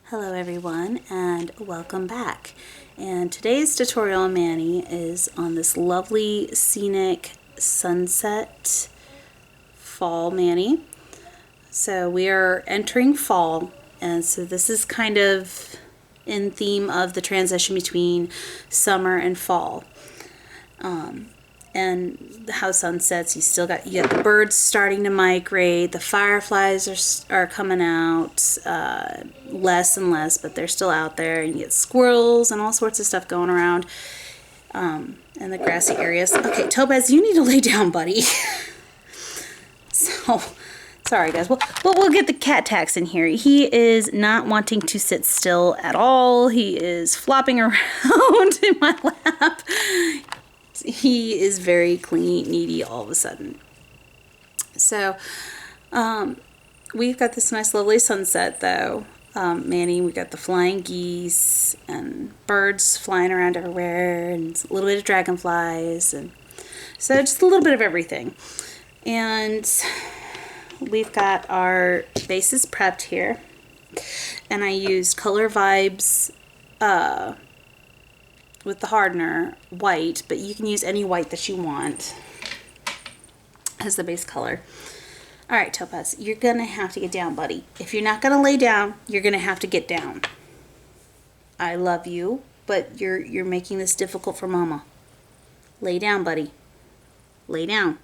Hello everyone and welcome back. And today's tutorial on Manny is on this lovely scenic sunset fall Manny. So we are entering fall, and so this is kind of in theme of the transition between summer and fall. And how sunsets, you got the birds starting to migrate, the fireflies are coming out, less and less, but they're still out there, and you get squirrels and all sorts of stuff going around in the grassy areas. Okay, Topaz, you need to lay down, buddy. So, sorry guys, we'll get the cat tax in here. He is not wanting to sit still at all. He is flopping around in my lap. He is very clean, needy all of a sudden. So, we've got this nice, lovely sunset, though. Manny, we got the flying geese and birds flying around everywhere, and a little bit of dragonflies, and so just a little bit of everything. And we've got our bases prepped here, and I used Color Vibes with the hardener white, but you can use any white that you want as the base color. All right, Topaz, you're gonna have to get down, buddy. If you're not gonna lay down, you're gonna have to get down. I love you, but you're making this difficult for Mama. Lay down, buddy. Lay down.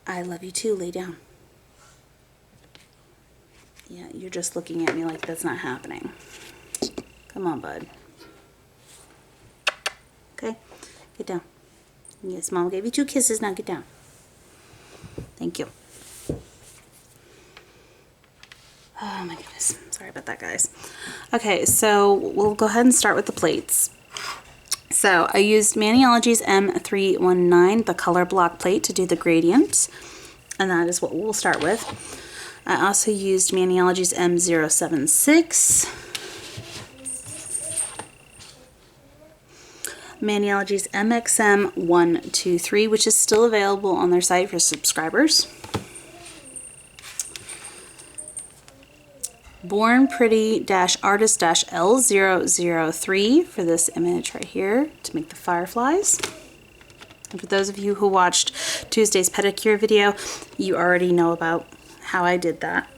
I love you too. Lay down. Yeah, you're just looking at me like that's not happening. Come on, bud. Okay, get down. Yes, Mom gave you 2 kisses, now get down. Thank you. Oh my goodness, sorry about that, guys. Okay, so we'll go ahead and start with the plates. So I used Maniology's M319, the color block plate, to do the gradient, and that is what we'll start with. I also used Maniology's M076, Maniology's MXM123, which is still available on their site for subscribers. Born Pretty-Artist-L003 for this image right here to make the fireflies. And for those of you who watched Tuesday's pedicure video, you already know about how I did that.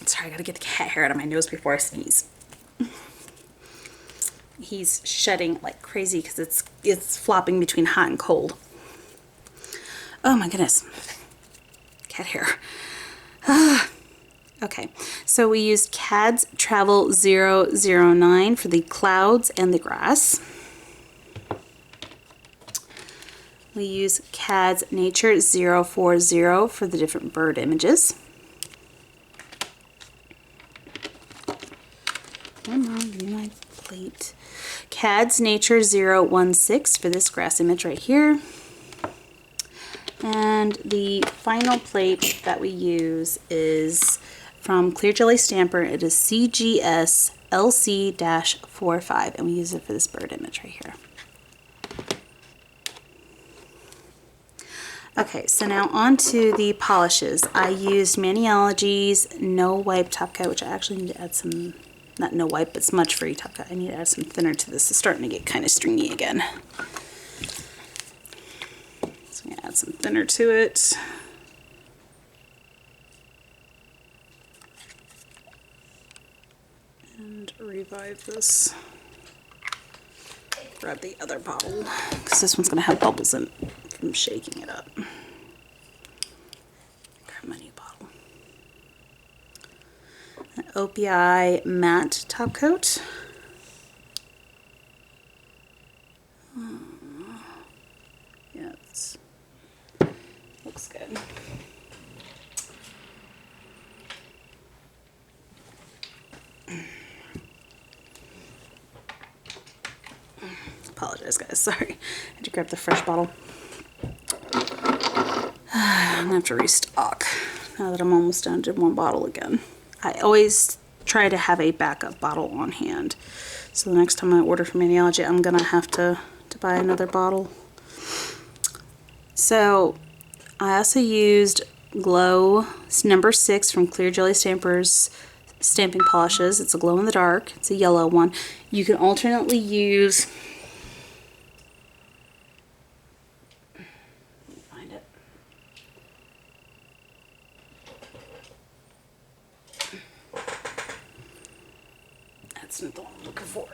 Sorry, I gotta get the cat hair out of my nose before I sneeze. He's shedding like crazy because it's flopping between hot and cold. Oh my goodness. Cat hair. Okay, so we used CAD's Travel 009 for the clouds and the grass. We use CAD's Nature 040 for the different bird images. Come on, give me my plate. CAD's Nature 016 for this grass image right here. And the final plate that we use is from Clear Jelly Stamper. It is CGS LC-45, and we use it for this bird image right here. Okay, so now on to the polishes. I used Maniology's No Wipe Top Coat, which I actually need to add some, not no wipe, but smudge-free top coat. I need to add some thinner to this. It's starting to get kind of stringy again. So I'm going to add some thinner to it. And revive this. Grab the other bottle, because this one's going to have bubbles in it from shaking it up. Grab my new bottle. An OPI matte top coat. Yeah, it looks good. Apologize, guys. Sorry. I had to grab the fresh bottle. I'm gonna have to restock now that I'm almost down to 1 bottle again. I always try to have a backup bottle on hand, so the next time I order from Maniology, I'm gonna have to buy another bottle. So I also used Glow number 6 from Clear Jelly Stampers stamping polishes. It's a glow in the dark. It's a yellow one. You can alternately use, let me find it. That's not the one I'm looking for.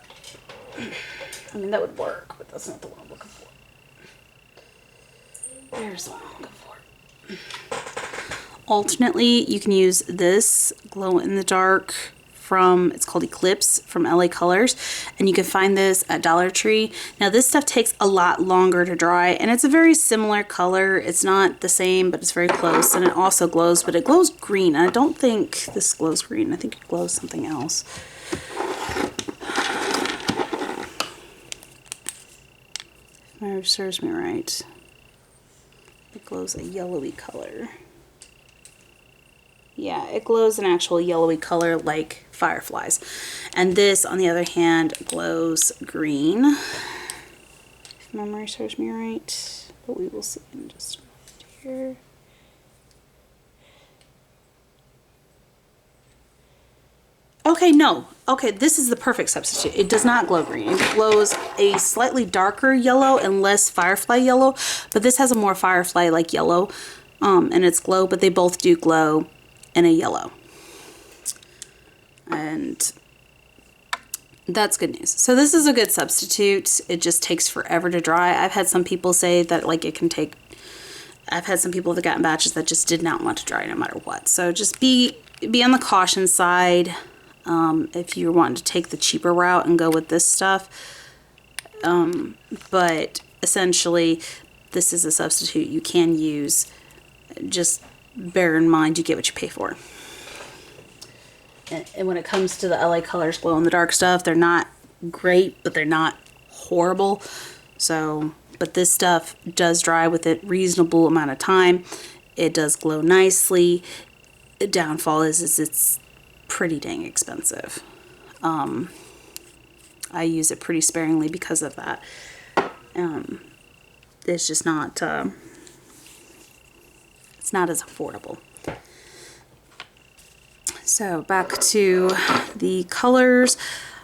I mean, that would work, but that's not the one I'm looking for. There's the one I'm looking for. Alternately, you can use this glow in the dark from, it's called Eclipse from LA Colors, and you can find this at Dollar Tree. Now this stuff takes a lot longer to dry, and it's a very similar color. It's not the same, but it's very close, and it also glows, but it glows green. I don't think this glows green. I think it glows something else. If memory serves me right, it glows a yellowy color. Yeah, it glows an actual yellowy color like fireflies. And this, on the other hand, glows green. If memory serves me right. But we will see in just a moment here. Okay, no. Okay, this is the perfect substitute. It does not glow green. It glows a slightly darker yellow and less firefly yellow. But this has a more firefly-like yellow in its glow. But they both do glow in a yellow, and that's good news. So this is a good substitute. It just takes forever to dry. I've had some people say that like it can take, I've had some people that got in batches that just did not want to dry no matter what. So just be on the caution side if you're wanting to take the cheaper route and go with this stuff. But essentially this is a substitute you can use. Just bear in mind you get what you pay for. And when it comes to the LA Colors glow in the dark stuff, they're not great, but they're not horrible. So, but this stuff does dry with a reasonable amount of time. It does glow nicely. The downfall is it's pretty dang expensive. I use it pretty sparingly because of that. It's just not it's not as affordable. So back to the colors.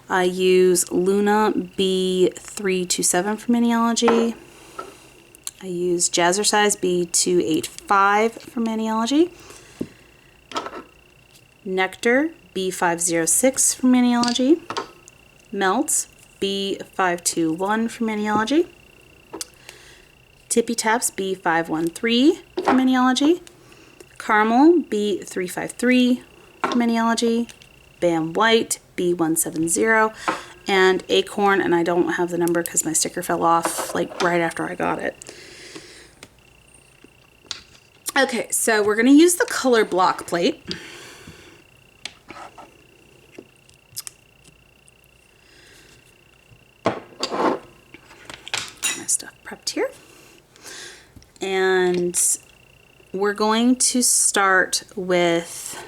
I use Luna B327 from Maniology. I use Jazzercise B285 from Maniology. Nectar B506 from Maniology. Melt B521 from Maniology. Tippy Taps B513 from Maniology. Caramel B353 from Maniology. Bam White B170, and Acorn, and I don't have the number because my sticker fell off like right after I got it. Okay, so we're going to use the color block plate. Get my stuff prepped here. And we're going to start with,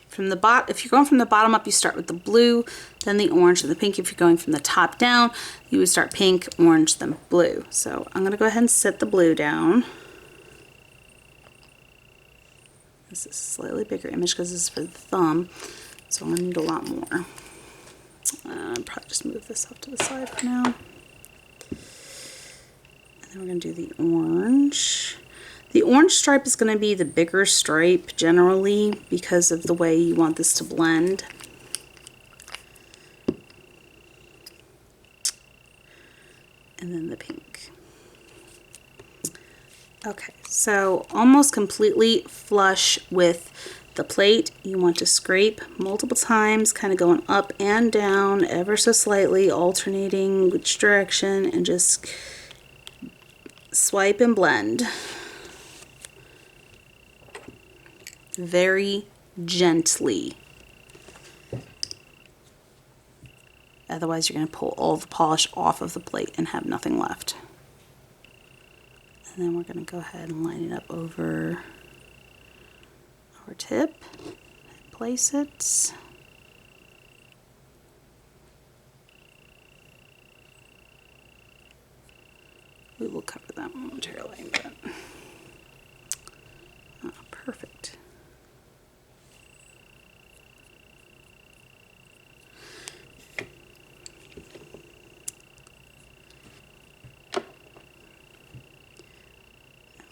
from the bottom, if you're going from the bottom up, you start with the blue, then the orange, and the pink. If you're going from the top down, you would start pink, orange, then blue. So I'm going to go ahead and set the blue down. This is a slightly bigger image because this is for the thumb, so I'm going to need a lot more. I'll probably just move this off to the side for now. And then we're going to do the orange. The orange stripe is going to be the bigger stripe generally because of the way you want this to blend. And then the pink. Okay, so almost completely flush with the plate. You want to scrape multiple times, kind of going up and down ever so slightly, alternating which direction, and just swipe and blend. Very gently. Otherwise you're going to pull all the polish off of the plate and have nothing left. And then we're going to go ahead and line it up over our tip and place it. We will cover that momentarily, but perfect.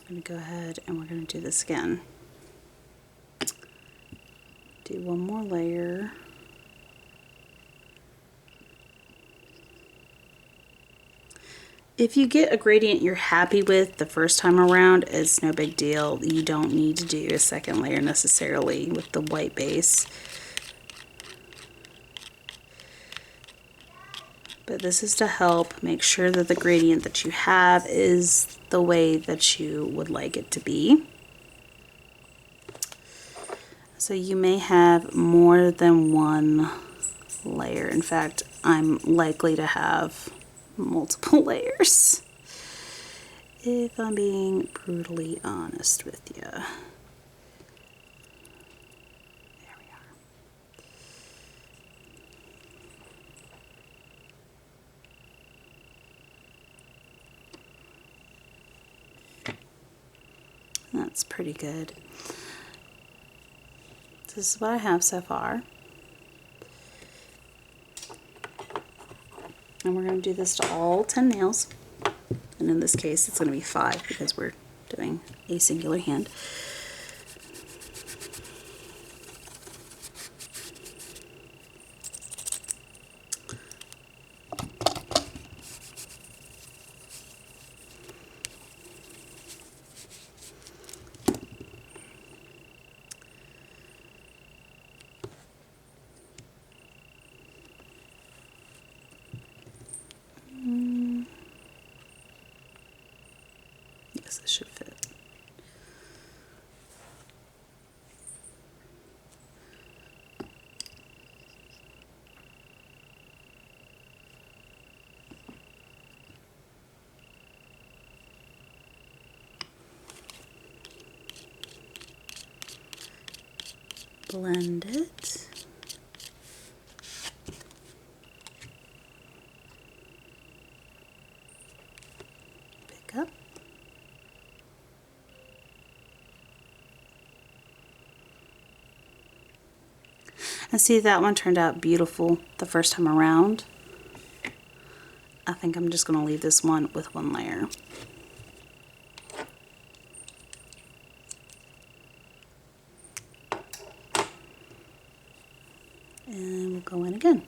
going to go ahead and we're going to do this again. Do one more layer. If you get a gradient you're happy with the first time around, it's no big deal. You don't need to do a second layer necessarily with the white base. But this is to help make sure that the gradient that you have is the way that you would like it to be. So you may have more than one layer. In fact, I'm likely to have multiple layers, if I'm being brutally honest with you. There we are. That's pretty good. This is what I have so far. And we're going to do this to all 10 nails. And in this case, it's going to be 5 because we're doing a singular hand. Yes, this should fit. Blend it. Pick up. And see, that one turned out beautiful the first time around. I think I'm just going to leave this one with one layer. And we'll go in again.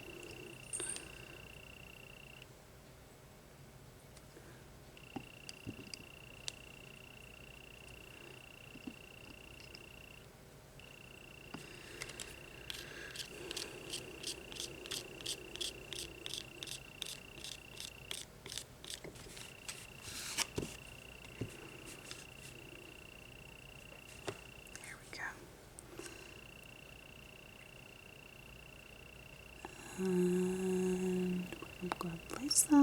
And I'm going to place that.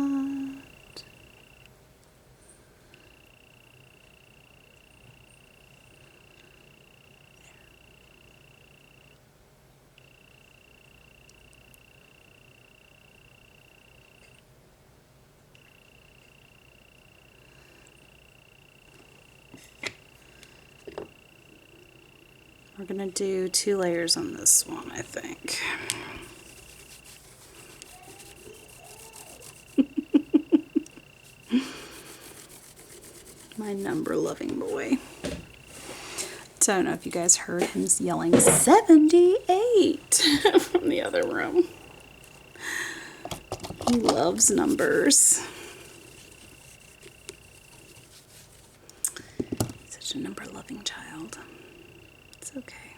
We're going to do 2 layers on this one, I think. My number-loving boy. So I don't know if you guys heard him yelling 78 from the other room. He loves numbers. Such a number-loving child. It's okay.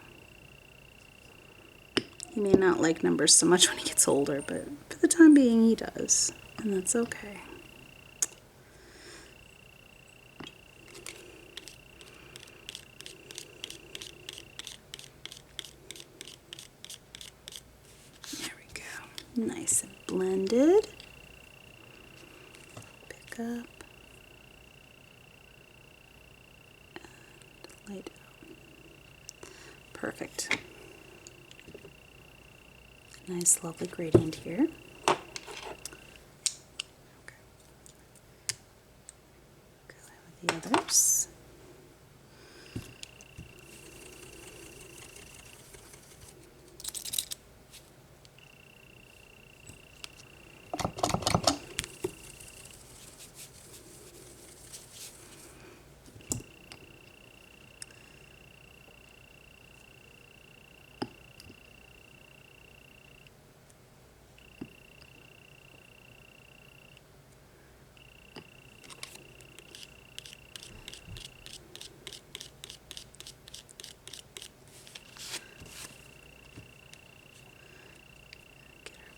He may not like numbers so much when he gets older, but for the time being he does, and that's okay. Nice and blended. Pick up and lay down. Perfect. Nice, lovely gradient here. Okay. Go with the others.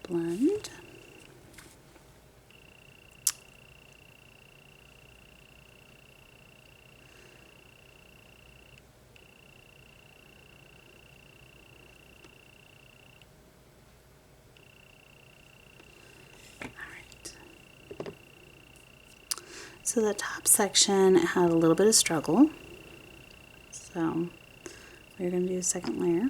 blend. So the top section had a little bit of struggle. So we're going to do a second layer.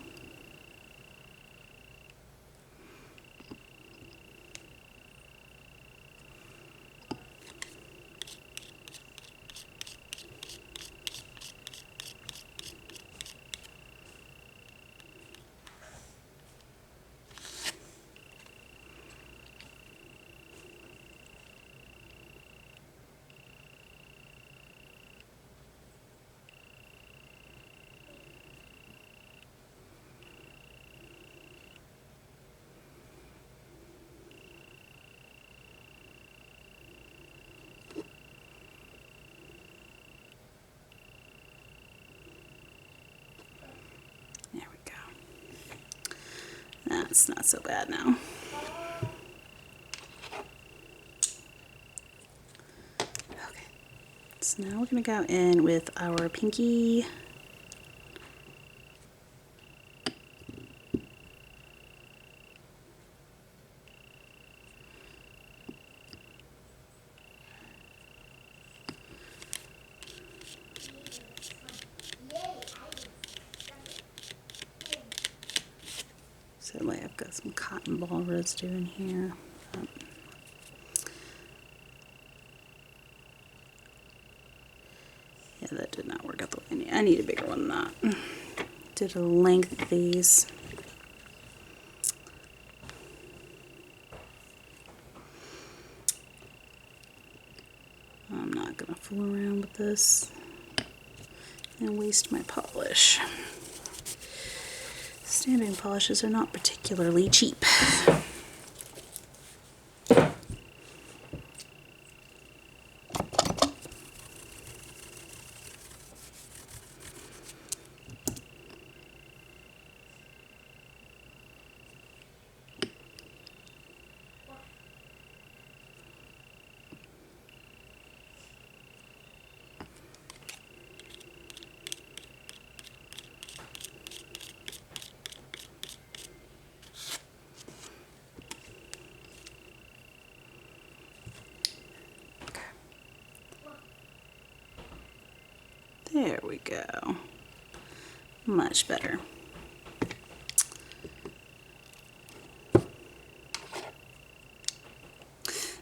There we go. That's not so bad now. Okay, so now we're going to go in with our pinky. So like I've got some cotton ball residue in here. Yeah, that did not work out the way I need a bigger one than that. Did a length of these. I'm not gonna fool around with this and waste my polish. Stamping polishes are not particularly cheap. There we go. Much better.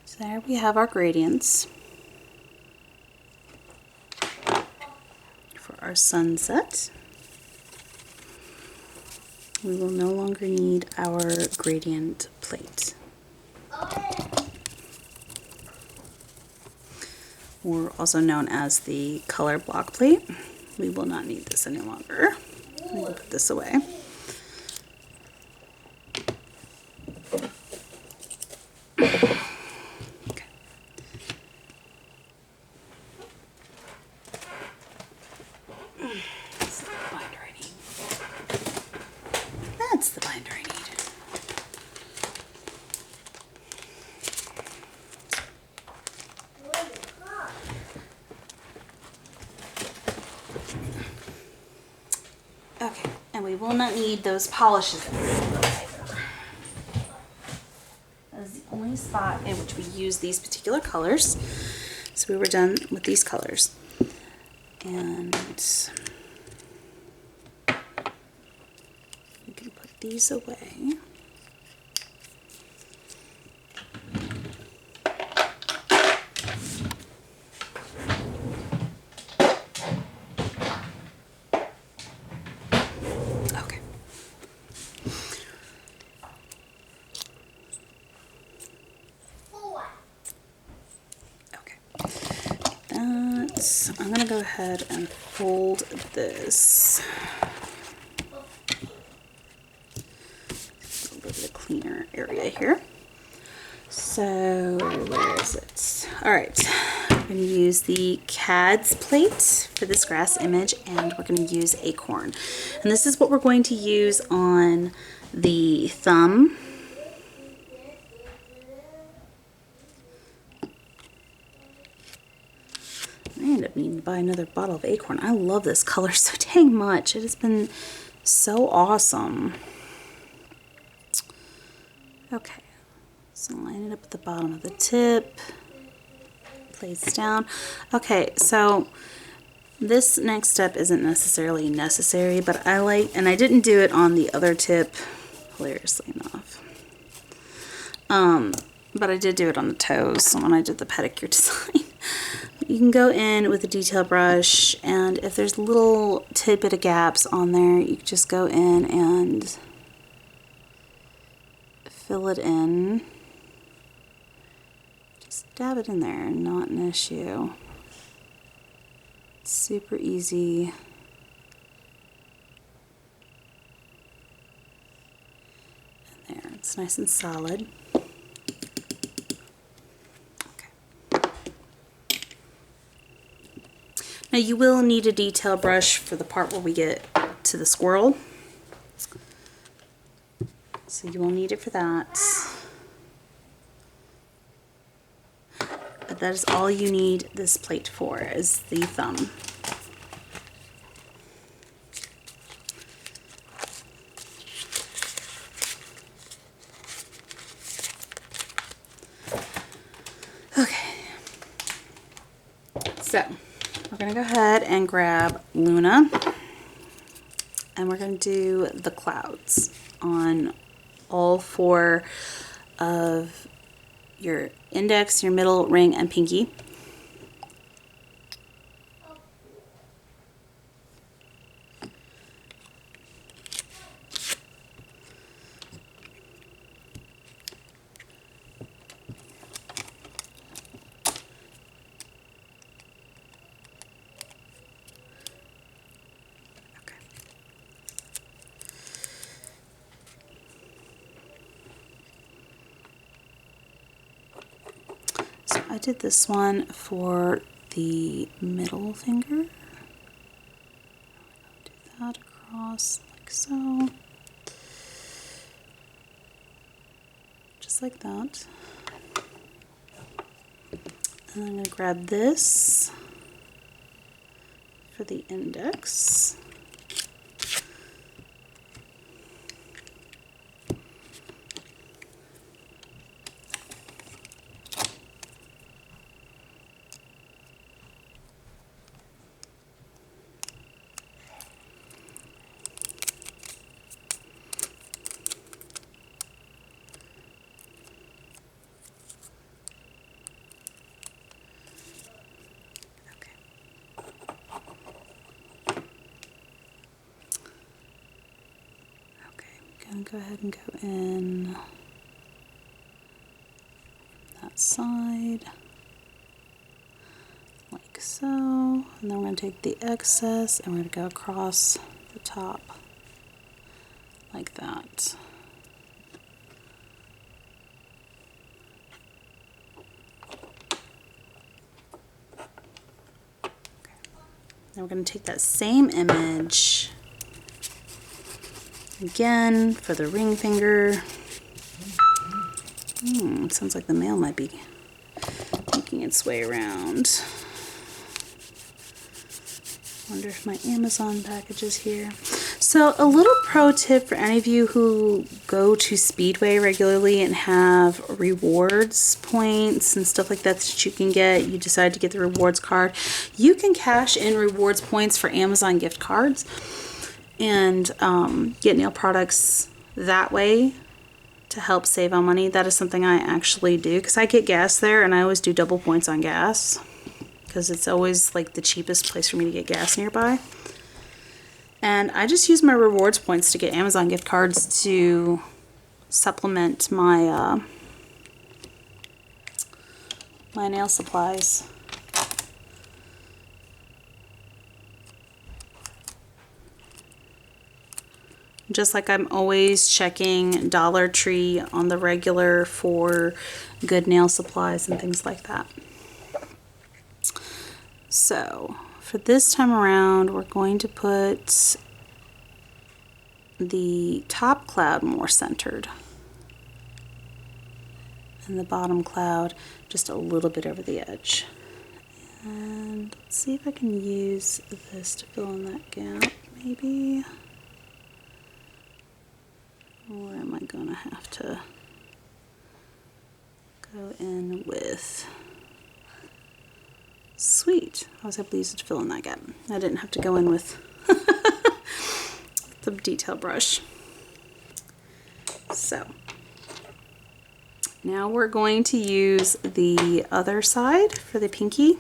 So there we have our gradients for our sunset. We will no longer need our gradient plate, or also known as the color block plate. We will not need this any longer. We will put this away. Okay. That's the binder I need. That's the binder I need. Okay, and we will not need those polishes either. That is the only spot in which we use these particular colors. So we were done with these colors. And we can put these away. I'm going to go ahead and fold this a little bit of a cleaner area here. So where is it? All right, we're going to use the CADS plate for this grass image, and we're going to use acorn. And this is what we're going to use on the thumb end up needing to buy another bottle of Acorn. I love this color so dang much. It has been so awesome. Okay, so line it up at the bottom of the tip. Place down. Okay, so this next step isn't necessarily necessary, but I like, and I didn't do it on the other tip, hilariously enough. But I did do it on the toes when I did the pedicure design. You can go in with a detail brush, and if there's little tidbit of gaps on there, you can just go in and fill it in. Just dab it in there, not an issue. It's super easy. And there, it's nice and solid. Now you will need a detail brush for the part where we get to the squirrel. So you will need it for that. But that is all you need this plate for, is the thumb. Okay. So we're going to go ahead and grab Luna, and we're going to do the clouds on all 4 of your index, your middle, ring, and pinky. So I did this one for the middle finger. Do that across like so. Just like that. And I'm going to grab this for the index. Go ahead and go in that side like so, and then we're going to take the excess and we're going to go across the top like that. Okay. Now we're going to take that same image again for the ring finger. It sounds like the mail might be making its way around. Wonder if my Amazon package is here. So a little pro tip for any of you who go to Speedway regularly and have rewards points and stuff like that that you can get. You decide to get the rewards card. You can cash in rewards points for Amazon gift cards and get nail products that way to help save on money. That is something I actually do because I get gas there, and I always do double points on gas because it's always like the cheapest place for me to get gas nearby. And I just use my rewards points to get Amazon gift cards to supplement my my nail supplies. Just like I'm always checking Dollar Tree on the regular for good nail supplies and things like that. So for this time around, we're going to put the top cloud more centered and the bottom cloud just a little bit over the edge. And let's see if I can use this to fill in that gap, maybe. Or am I gonna have to go in with, sweet, I was able to use it to fill in that gap. I didn't have to go in with the detail brush. So now we're going to use the other side for the pinky.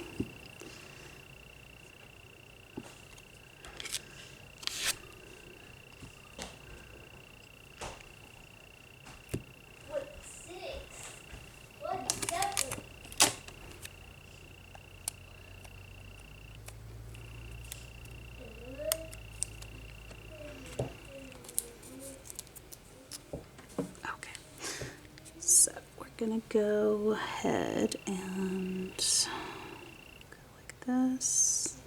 Gonna go ahead and go like this.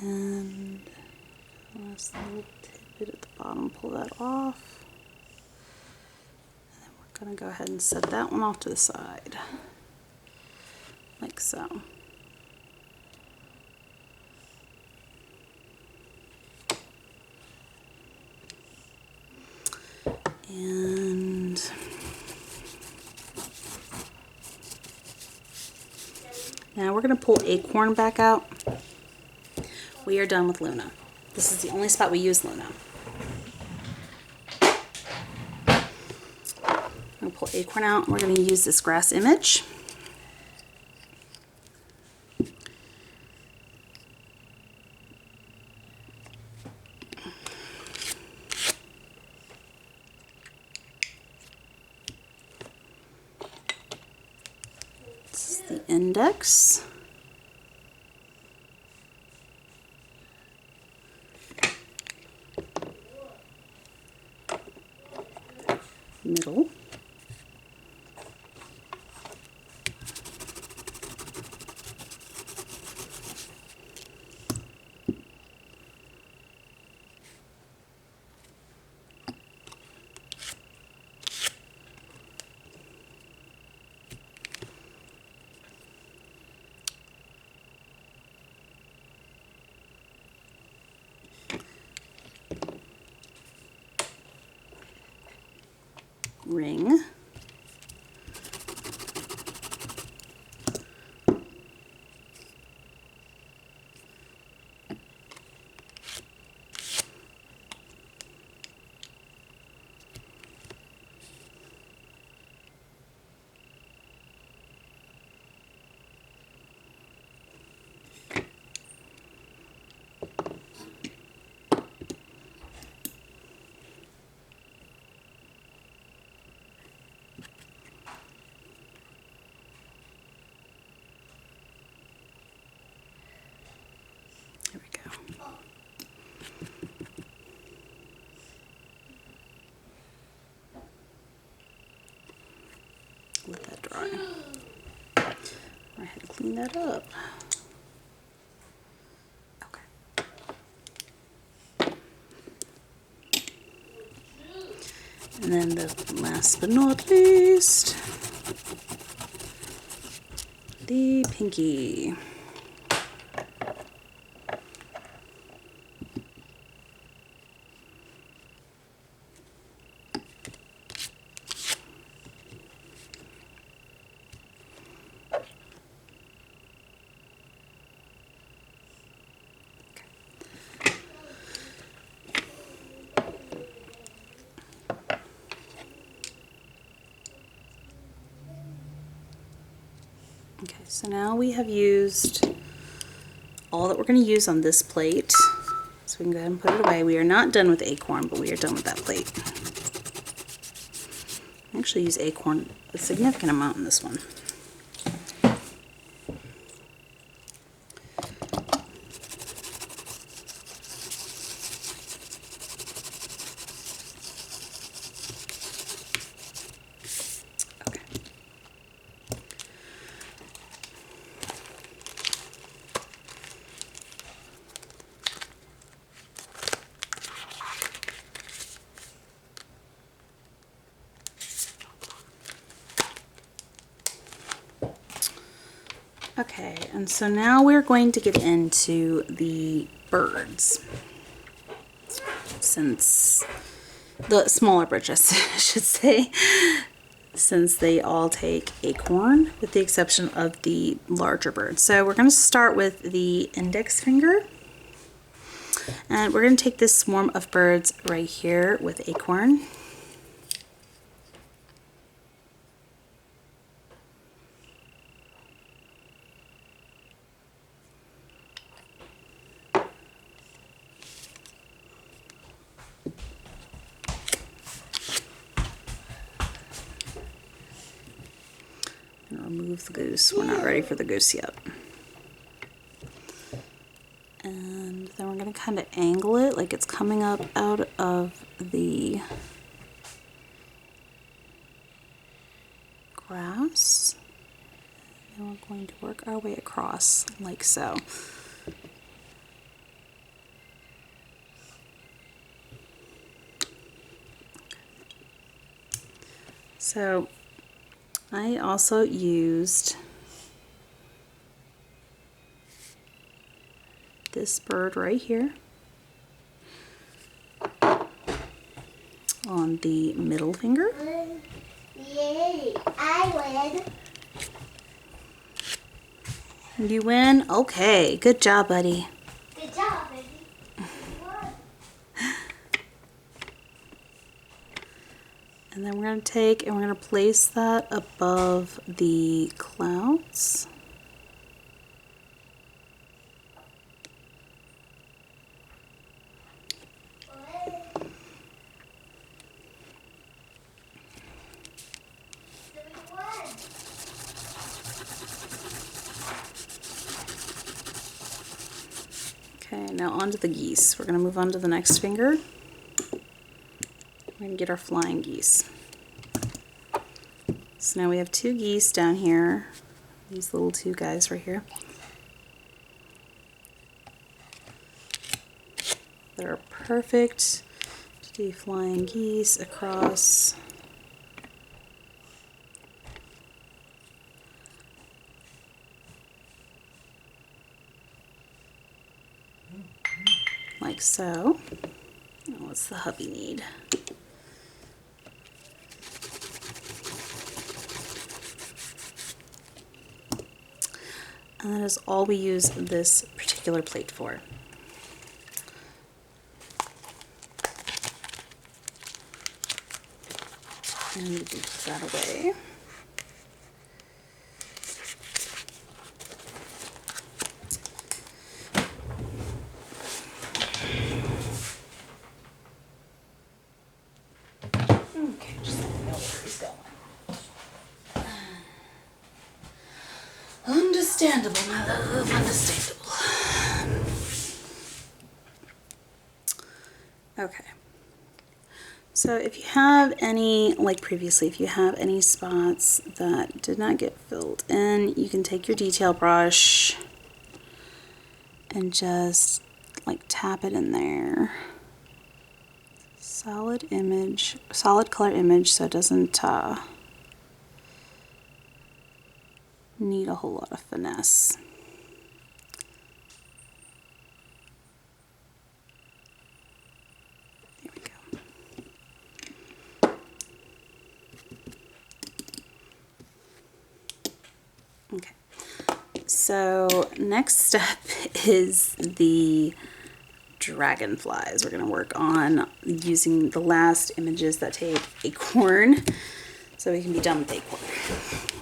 And last little tidbit at the bottom, pull that off. And then we're gonna go ahead and set that one off to the side, like so. And now we're going to pull Acorn back out. We are done with Luna. This is the only spot we use Luna. I'm going to pull Acorn out, and we're going to use this grass image. The index, middle, ring, there we go. Let that dry. I had to clean that up. Okay. And then the last but not least, the pinky. Okay, so now we have used all that we're going to use on this plate. So we can go ahead and put it away. We are not done with Acorn, but we are done with that plate. I actually use Acorn a significant amount in this one. Okay, and so now we're going to get into the birds. Since the smaller birds, I should say, since they all take acorn, with the exception of the larger birds. So we're going to start with the index finger. And we're going to take this swarm of birds right here with acorn. Remove the goose. We're not ready for the goose yet. And then we're going to kind of angle it like it's coming up out of the grass. And we're going to work our way across like so. So I also used this bird right here on the middle finger. Yay, I win. You win? Okay, good job, buddy. Good job, baby. And then we're going to take and we're going to place that above the clouds. Okay, now onto the geese. We're going to move on to the next finger. We're going to get our flying geese. So now we have 2 geese down here, these little 2 guys right here, that are perfect to be flying geese across. Like so. Now what's the hubby need? And that is all we use this particular plate for. And we can put that away. Okay, just let me know where he's going. Understandable, my love, understandable. Okay. So if you have any, like previously, if you have any spots that did not get filled in, you can take your detail brush and just like tap it in there. Solid image, solid color image, so it doesn't need a whole lot of finesse. There we go. Okay, so next step is the dragonflies. We're going to work on using the last images that take acorn so we can be done with acorn.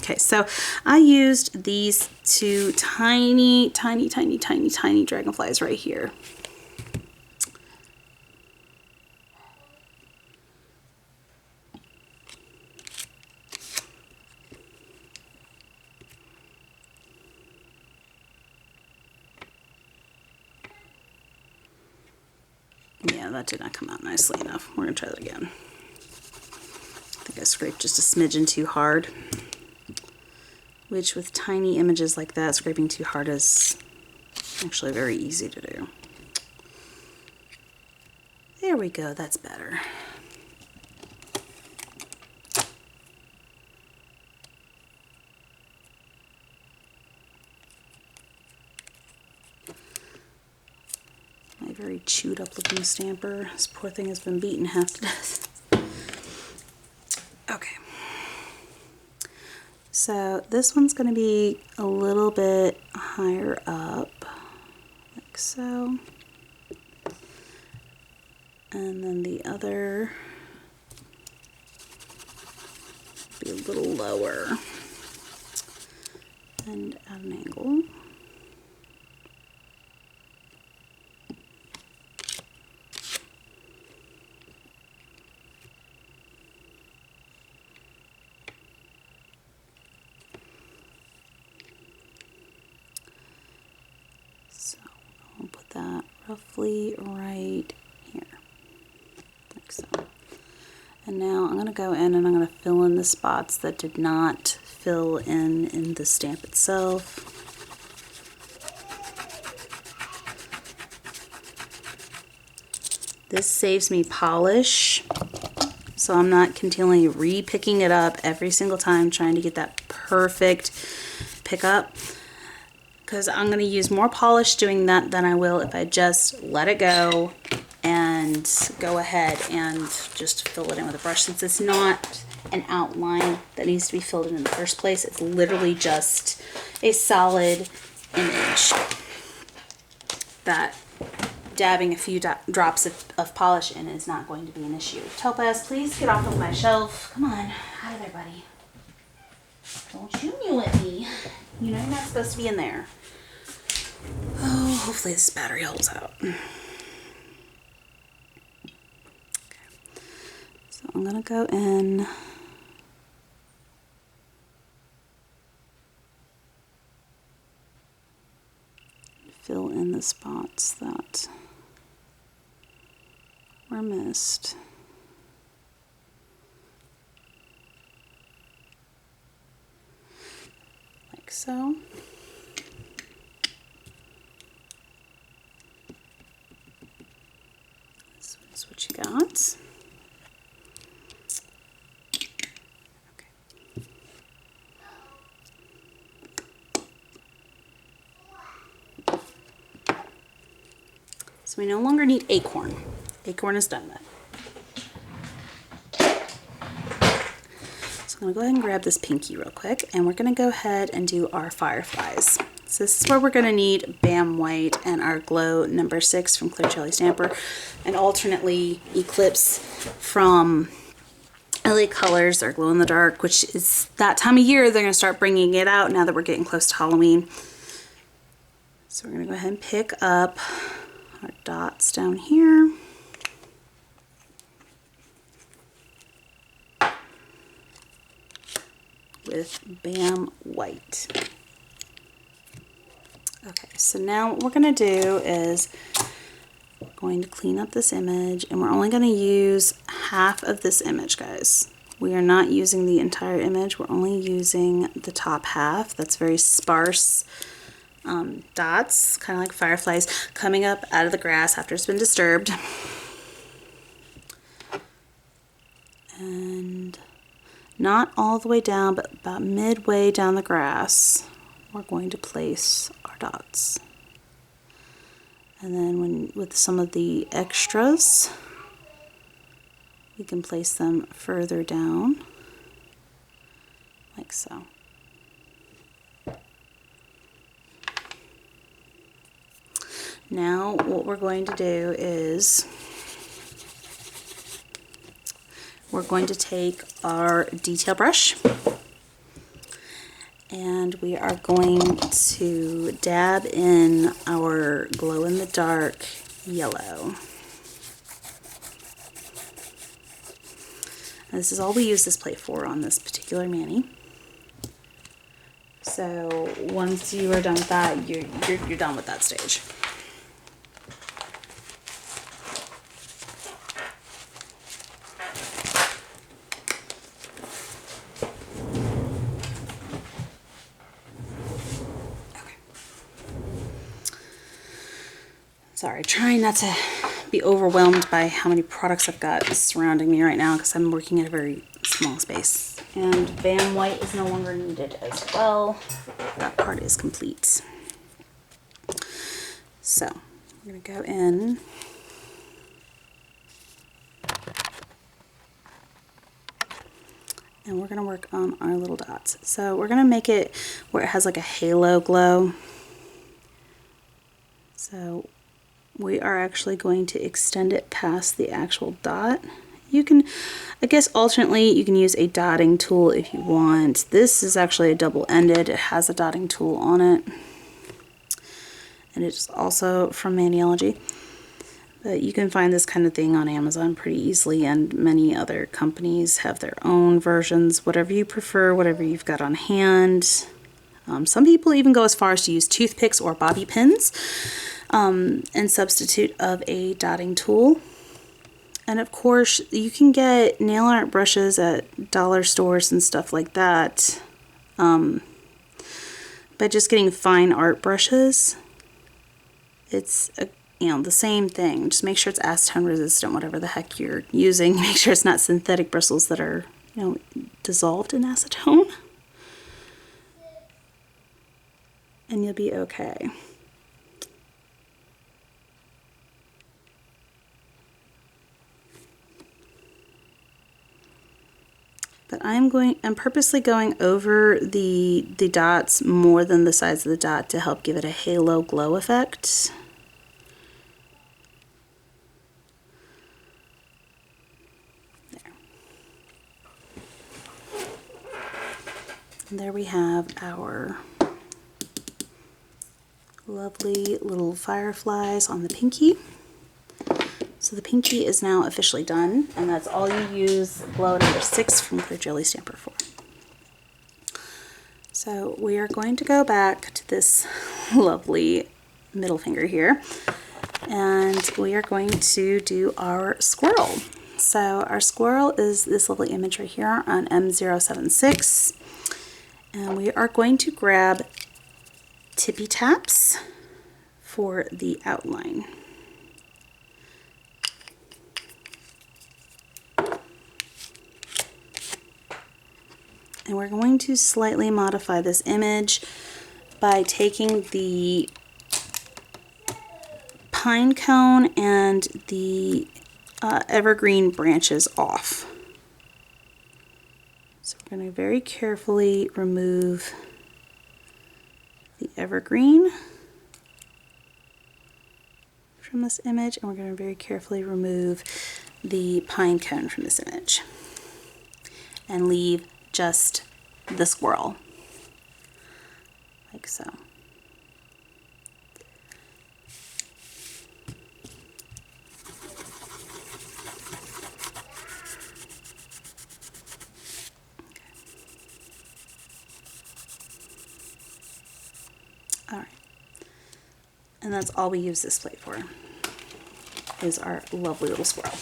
Okay, so I used these 2 tiny dragonflies right here. Yeah, that did not come out nicely enough. We're going to try that again. I think I scraped just a smidgen too hard. Which with tiny images like that, scraping too hard is actually very easy to do. There we go, that's better. very chewed up looking stamper. This poor thing has been beaten half to death. Okay. So this one's going to be a little bit higher up, like so. And then the other be a little lower and at an angle. So I'll put that roughly right here, like so. And now I'm going to go in and I'm going to fill in the spots that did not fill in the stamp itself. This saves me polish, so I'm not continually re-picking it up every single time trying to get that perfect pickup, because I'm going to use more polish doing that than I will if I just let it go and go ahead and just fill it in with a brush, since it's not an outline that needs to be filled in the first place. It's literally just a solid image that dabbing a few drops of polish in is not going to be an issue. Topaz, please get off of my shelf. Come on, out of there, buddy. Don't you mew at me. You know you're not supposed to be in there. Oh, hopefully this battery holds out. So I'm going to go in and fill in the spots that were missed. Like so. This is what you got. So we no longer need acorn. Acorn is done with. So I'm going to go ahead and grab this pinky real quick, and we're going to go ahead and do our fireflies. So this is where we're going to need Bam White and our Glow number 6 from Clear Jelly Stamper, and alternately Eclipse from LA Colors, our Glow in the Dark, which is that time of year they're going to start bringing it out now that we're getting close to Halloween. So we're going to go ahead and pick up our dots down here. With Bam White. Okay, so now what we're going to do is we're going to clean up this image, and we're only going to use half of this image, guys. We are not using the entire image, we're only using the top half. That's very sparse dots, kind of like fireflies coming up out of the grass after it's been disturbed. And not all the way down, but about midway down the grass, we're going to place our dots. And then with some of the extras, we can place them further down, like so. Now what we're going to do is we're going to take our detail brush and we are going to dab in our glow in the dark yellow. And this is all we use this plate for on this particular mani. So once you are done with that, you're done with that stage. Sorry, trying not to be overwhelmed by how many products I've got surrounding me right now because I'm working in a very small space. And Bam White is no longer needed as well. That part is complete. So I'm going to go in and we're going to work on our little dots. So we're going to make it where it has like a halo glow. So we are actually going to extend it past the actual dot. You can, I guess alternately, you can use a dotting tool if you want. This is actually a double-ended. It has a dotting tool on it. And it's also from Maniology. But you can find this kind of thing on Amazon pretty easily, and many other companies have their own versions, whatever you prefer, whatever you've got on hand. Some people even go as far as to use toothpicks or bobby pins in substitute of a dotting tool. And of course, you can get nail art brushes at dollar stores and stuff like that by just getting fine art brushes. It's the same thing. Just make sure it's acetone resistant, whatever the heck you're using. Make sure it's not synthetic bristles that are, dissolved in acetone. And you'll be okay. But I'm purposely going over the dots more than the sides of the dot to help give it a halo glow effect. There. And there we have our lovely little fireflies on the pinky. So the pinky is now officially done, and that's all you use glow number 6 from Clear Jelly Stamper for. So we are going to go back to this lovely middle finger here, and we are going to do our squirrel. So our squirrel is this lovely image right here on M076, and we are going to grab tippy taps for the outline. And we're going to slightly modify this image by taking the pine cone and the evergreen branches off. So we're going to very carefully remove the evergreen from this image, and we're going to very carefully remove the pine cone from this image and leave just the squirrel, like so. All right, and that's all we use this plate for, is our lovely little squirrel.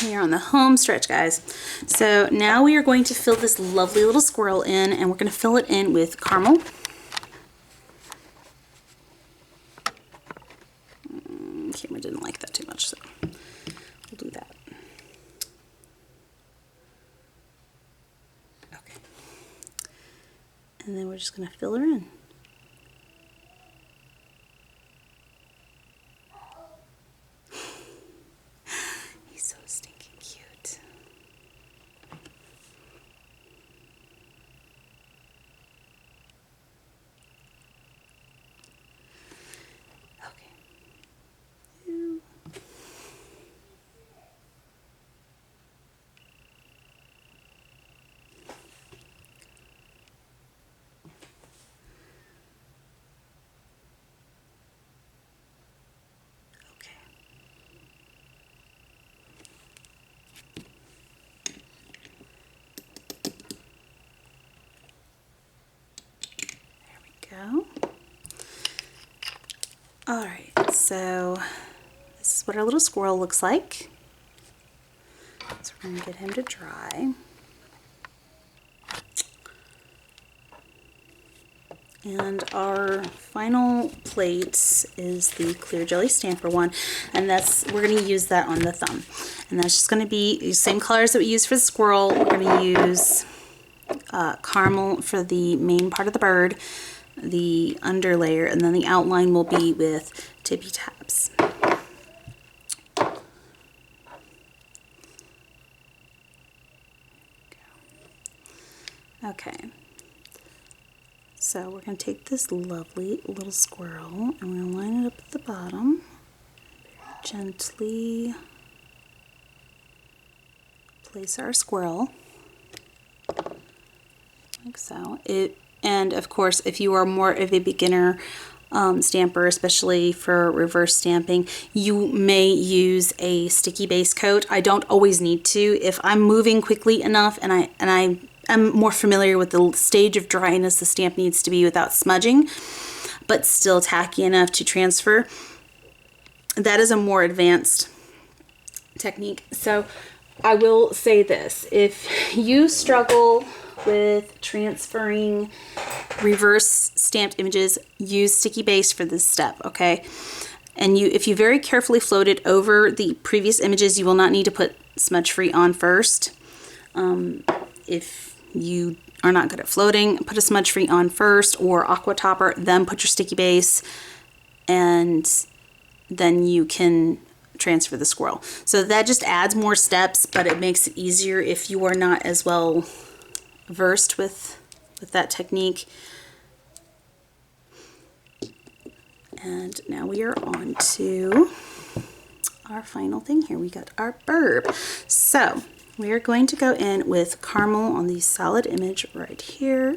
We are on the home stretch, guys. So now we are going to fill this lovely little squirrel in, and we're going to fill it in with caramel. Camera didn't like that too much, so we'll do that. Okay. And then we're just going to fill her in. Go. All right, so this is what our little squirrel looks like. So we're going to get him to dry. And our final plate is the clear jelly stamper one, and we're going to use that on the thumb. And that's just going to be the same colors that we use for the squirrel. We're going to use caramel for the main part of the bird, the underlayer, and then the outline will be with tippy taps. Okay, so we're going to take this lovely little squirrel and we're going to line it up at the bottom, very gently place our squirrel like so. And of course, if you are more of a beginner stamper, especially for reverse stamping, you may use a sticky base coat. I don't always need to. If I'm moving quickly enough and I'm more familiar with the stage of dryness the stamp needs to be without smudging, but still tacky enough to transfer, that is a more advanced technique. So I will say this, if you struggle with transferring reverse stamped images, use sticky base for this step, okay? And if you very carefully float it over the previous images, you will not need to put smudge free on first. If you are not good at floating, put a smudge free on first, or aqua topper, then put your sticky base, and then you can transfer the squirrel. So that just adds more steps, but it makes it easier if you are not as well versed with that technique. And now we are on to our final thing here. We got our burb. So we are going to go in with caramel on the solid image right here.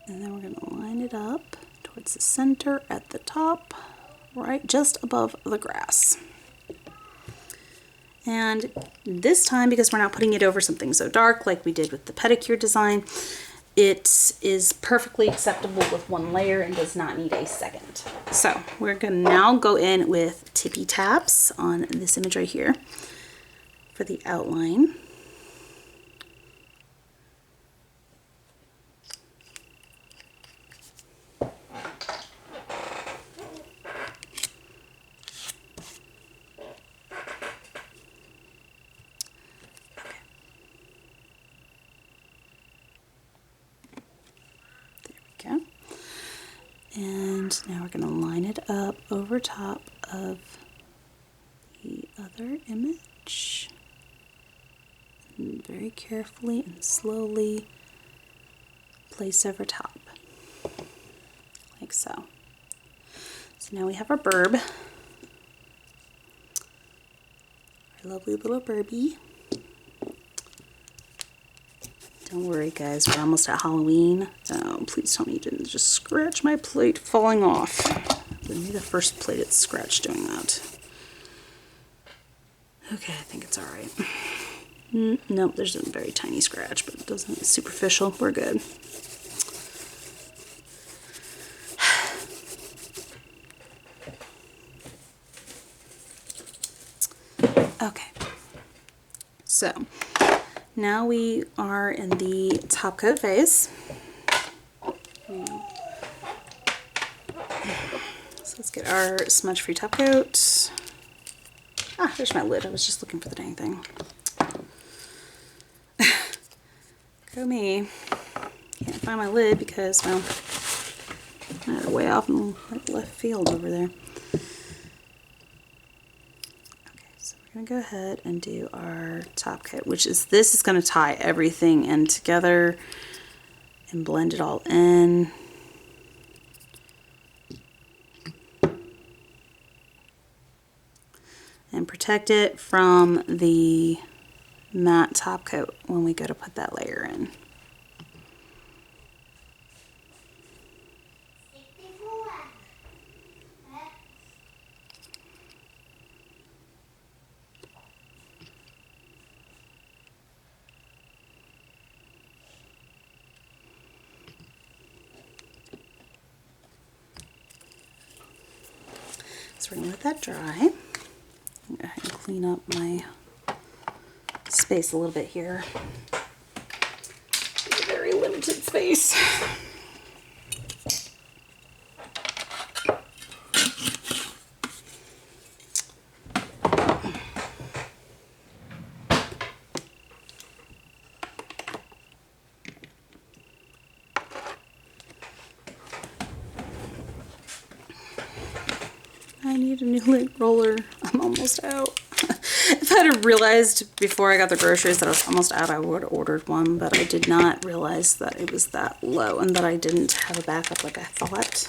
And then we're going to line it up towards the center at the top, right just above the grass. And this time, because we're not putting it over something so dark like we did with the pedicure design, it is perfectly acceptable with one layer and does not need a second. So we're going to now go in with tippy taps on this image right here for the outline. And now we're going to line it up over top of the other image. And very carefully and slowly place over top, like so. So now we have our burb, our lovely little burbie. Don't worry guys, we're almost at Halloween. Oh, please tell me you didn't just scratch my plate falling off. Wouldn't be the first plate it's scratched doing that. Okay, I think it's alright. Nope, there's a very tiny scratch, but it doesn't, it's superficial. We're good. Okay, so now we are in the top coat phase. So let's get our smudge free top coat. Ah, there's my lid. I was just looking for the dang thing. Go me. Can't find my lid because, well, I had it way off in the left field over there. We're going to go ahead and do our top coat, which is, this is going to tie everything in together and blend it all in. And protect it from the matte top coat when we go to put that layer in. So we're gonna let that dry. Go ahead and clean up my space a little bit here. It's a very limited space. I need a new lint roller. I'm almost out. If I had realized before I got the groceries that I was almost out, I would have ordered one, but I did not realize that it was that low and that I didn't have a backup like I thought.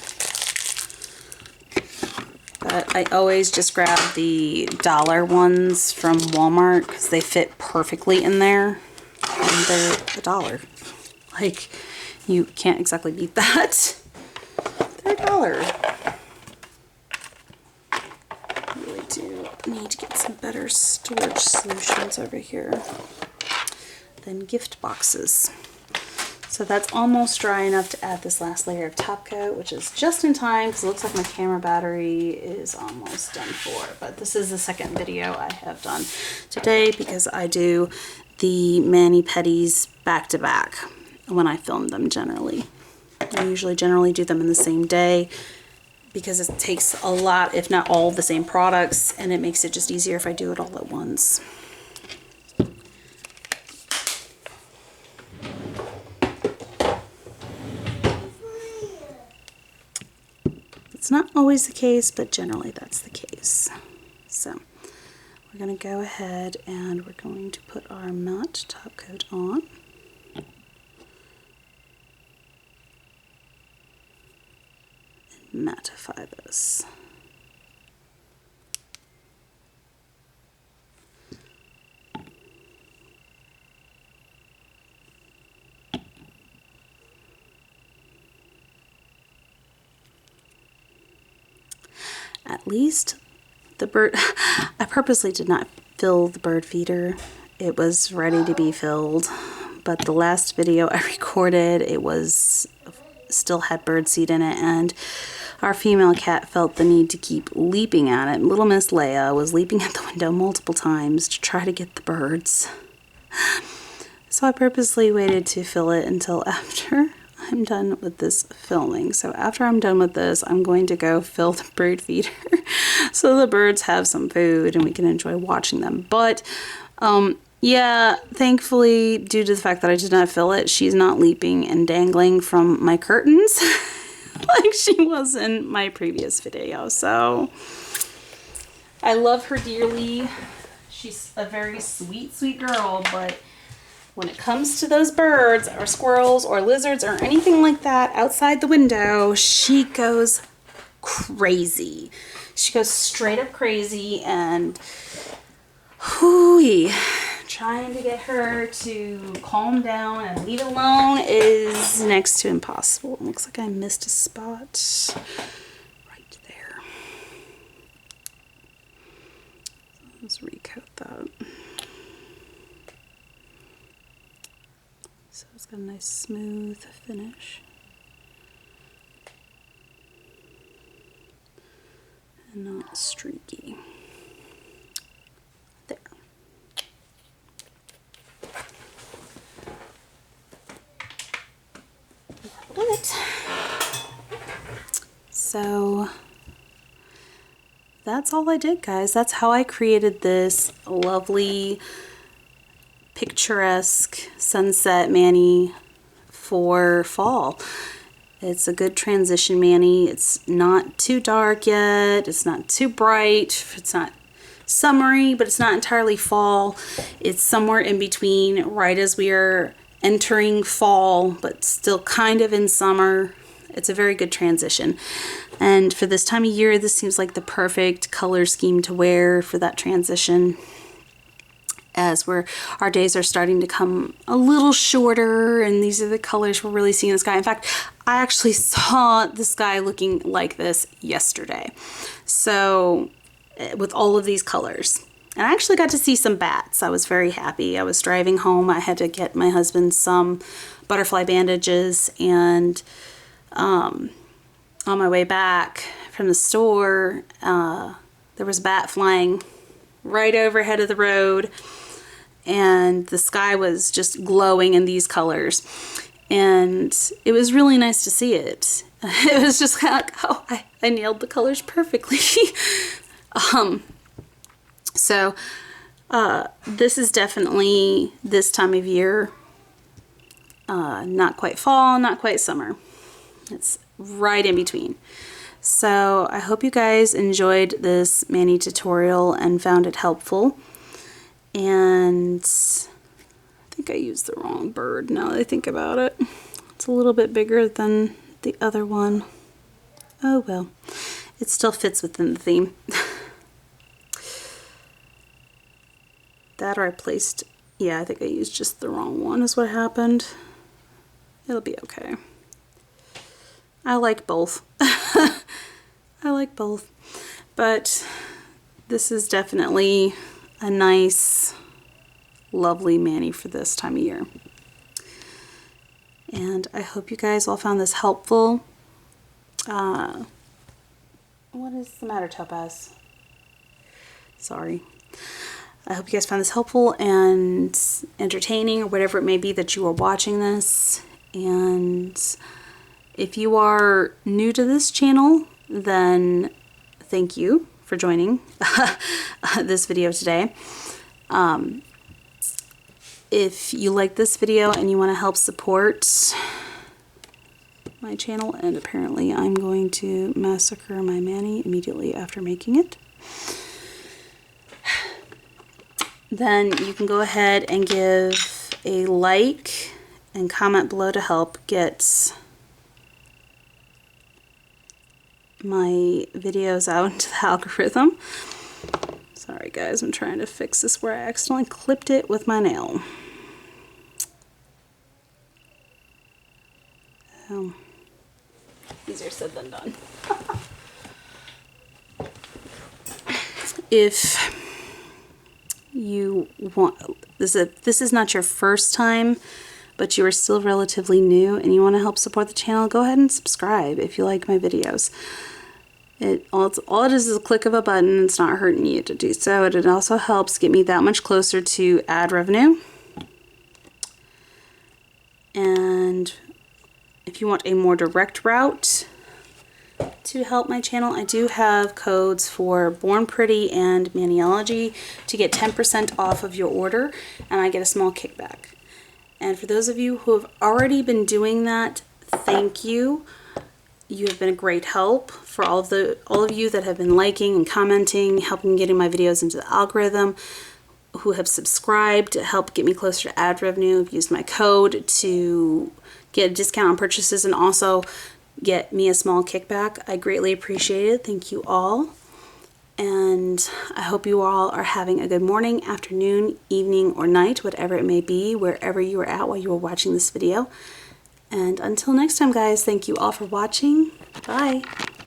But I always just grab the dollar ones from Walmart because they fit perfectly in there and they're $1. Like, you can't exactly beat that. They're $1. Need to get some better storage solutions over here than gift boxes. So that's almost dry enough to add this last layer of top coat, which is just in time because it looks like my camera battery is almost done for. But this is the second video I have done today because I do the mani-pedis back to back when I film them generally. I usually generally do them in the same day, because it takes a lot, if not all, the same products, and it makes it just easier if I do it all at once. It's not always the case, but generally that's the case. So we're going to go ahead and we're going to put our matte top coat on. Mattify this. At least the bird, I purposely did not fill the bird feeder. It was ready to be filled, but the last video I recorded, it was still had bird seed in it, and our female cat felt the need to keep leaping at it. Little Miss Leia was leaping at the window multiple times to try to get the birds. So I purposely waited to fill it until after I'm done with this filming. So after I'm done with this, I'm going to go fill the bird feeder so the birds have some food and we can enjoy watching them. But yeah, thankfully, due to the fact that I did not fill it, she's not leaping and dangling from my curtains like she was in my previous video. So I love her dearly. She's a very sweet, sweet girl, but when it comes to those birds or squirrels or lizards or anything like that outside the window, she goes crazy. She goes straight up crazy, and hooey. Trying to get her to calm down and leave it alone is next to impossible. It looks like I missed a spot right there. Let's recoat that. So it's got a nice smooth finish. And not streaky. There. It. So that's all I did, guys. That's how I created this lovely picturesque sunset mani for fall. It's a good transition mani. It's not too dark yet. It's not too bright. It's not summery, but it's not entirely fall. It's somewhere in between, right as we are entering fall, but still kind of in summer. It's a very good transition. And for this time of year, this seems like the perfect color scheme to wear for that transition, as our days are starting to come a little shorter, and these are the colors we're really seeing in the sky. In fact, I actually saw the sky looking like this yesterday. So with all of these colors. And I actually got to see some bats. I was very happy. I was driving home. I had to get my husband some butterfly bandages, and on my way back from the store. There was a bat flying right overhead of the road, and the sky was just glowing in these colors, and it was really nice to see it. It was just kind of like, oh, I nailed the colors perfectly. So this is definitely this time of year. Not quite fall, not quite summer. It's right in between. So I hope you guys enjoyed this mani tutorial and found it helpful. And I think I used the wrong bird now that I think about it. It's a little bit bigger than the other one. Oh well, it still fits within the theme. That or I placed, yeah, I think I used just the wrong one is what happened. It'll be okay. I like both. I like both. But this is definitely a nice, lovely mani for this time of year. And I hope you guys all found this helpful. What is the matter, Topaz? Sorry. I hope you guys found this helpful and entertaining, or whatever it may be that you are watching this. And if you are new to this channel, then thank you for joining this video today. If you like this video and you want to help support my channel, and apparently I'm going to massacre my mani immediately after making it, then you can go ahead and give a like and comment below to help get my videos out into the algorithm. Sorry guys, I'm trying to fix this where I accidentally clipped it with my nail. Easier said than done. If you want, this is not your first time, but you are still relatively new and you want to help support the channel, go ahead and subscribe if you like my videos. All it is a click of a button. It's not hurting you to do so. It also helps get me that much closer to ad revenue. And if you want a more direct route to help my channel, I do have codes for Born Pretty and Maniology to get 10% off of your order, and I get a small kickback. And for those of you who have already been doing that, thank you. You have been a great help. For all of you that have been liking and commenting, helping getting my videos into the algorithm, who have subscribed to help get me closer to ad revenue, have used my code to get a discount on purchases and also get me a small kickback. I greatly appreciate it. Thank you all. And I hope you all are having a good morning, afternoon, evening, or night, whatever it may be, wherever you are at while you are watching this video. And until next time, guys, thank you all for watching. Bye.